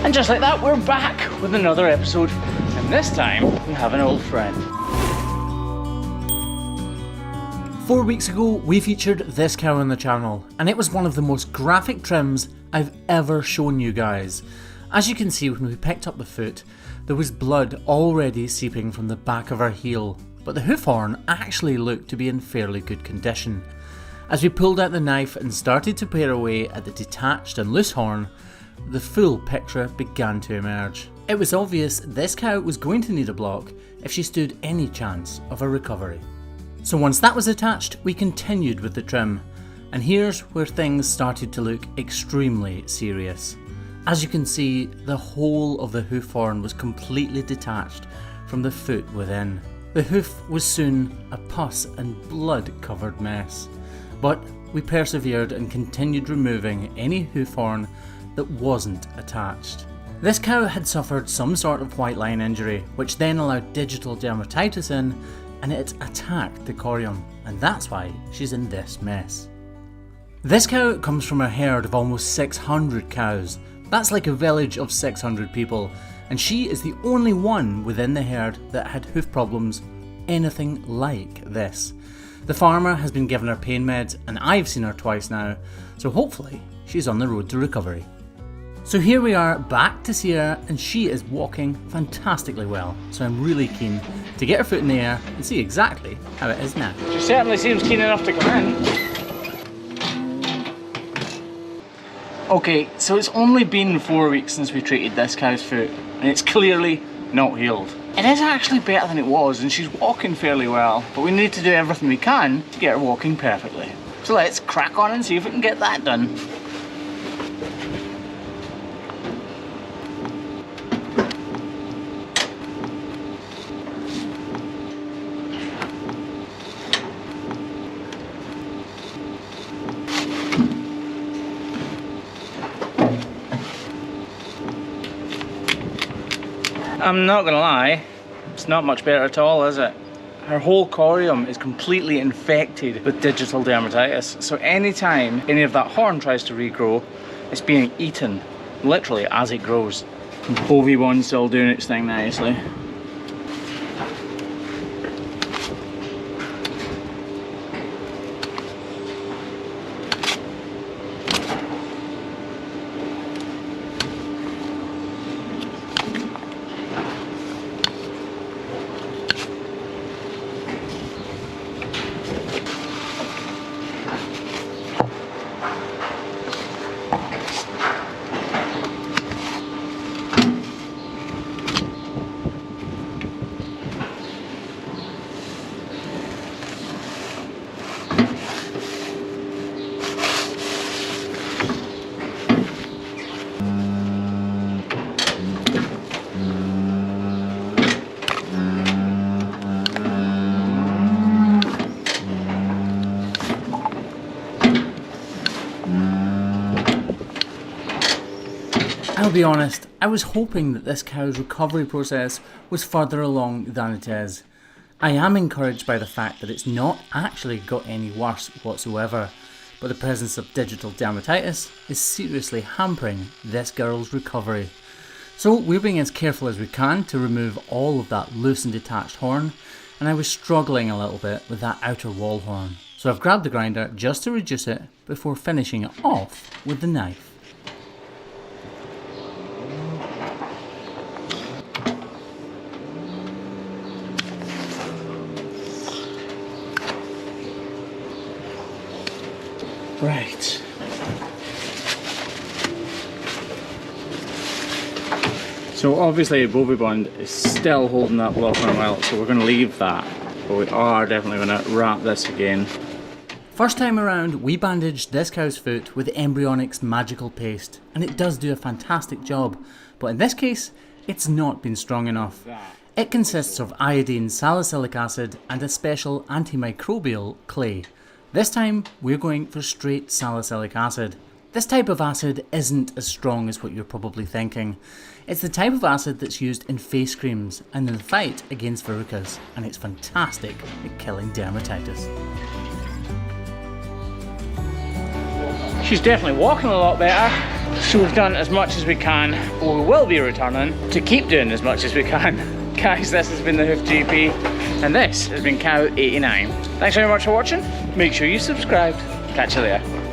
And just like that, we're back with another episode, and this time we have an old friend. 4 weeks ago we featured this cow on the channel, and it was one of the most graphic trims I've ever shown you guys. As you can see, when we picked up the foot, there was blood already seeping from the back of her heel, but the hoof horn actually looked to be in fairly good condition. As we pulled out the knife and started to pare away at the detached and loose horn, the full picture began to emerge. It was obvious this cow was going to need a block if she stood any chance of a recovery. So once that was attached, we continued with the trim, and here's where things started to look extremely serious. As you can see, the whole of the hoof horn was completely detached from the foot within. The hoof was soon a pus and blood covered mess, but we persevered and continued removing any hoof horn that wasn't attached. This cow had suffered some sort of white line injury, which then allowed digital dermatitis in, and it attacked the corium, and that's why she's in this mess. This cow comes from a herd of almost 600 cows. That's like a village of 600 people, and she is the only one within the herd that had hoof problems anything like this. The farmer has been given her pain meds, and I've seen her twice now, so hopefully she's on the road to recovery. So here we are back to see her, and she is walking fantastically well, so I'm really keen to get her foot in the air and see exactly how it is now. She certainly seems keen enough to come in. Okay, so it's only been 4 weeks since we treated this cow's foot, and it's clearly not healed. It is actually better than it was, and she's walking fairly well, but we need to do everything we can to get her walking perfectly. So let's crack on and see if we can get that done. I'm not gonna lie, it's not much better at all, is it? Her whole corium is completely infected with digital dermatitis, so anytime any of that horn tries to regrow, it's being eaten, literally as it grows. Bovie1's still doing its thing nicely. I'll be honest, I was hoping that this cow's recovery process was further along than it is. I am encouraged by the fact that it's not actually got any worse whatsoever, but the presence of digital dermatitis is seriously hampering this girl's recovery. So we're being as careful as we can to remove all of that loose and detached horn, and I was struggling a little bit with that outer wall horn. So I've grabbed the grinder just to reduce it before finishing it off with the knife. Right. So obviously Bovie1 is still holding that block on well, so we're going to leave that, but we are definitely going to wrap this again. First time around, we bandaged this cow's foot with Embryonics magical paste, and it does do a fantastic job, but in this case, it's not been strong enough. It consists of iodine salicylic acid and a special antimicrobial clay. This time, we're going for straight salicylic acid. This type of acid isn't as strong as what you're probably thinking. It's the type of acid that's used in face creams and in the fight against verrucas, and it's fantastic at killing dermatitis. She's definitely walking a lot better. So we've done as much as we can, or we will be returning to keep doing as much as we can. Guys, this has been the Hoof GP, and this has been Cow 89. Thanks very much for watching. Make sure you subscribe. Catch you later.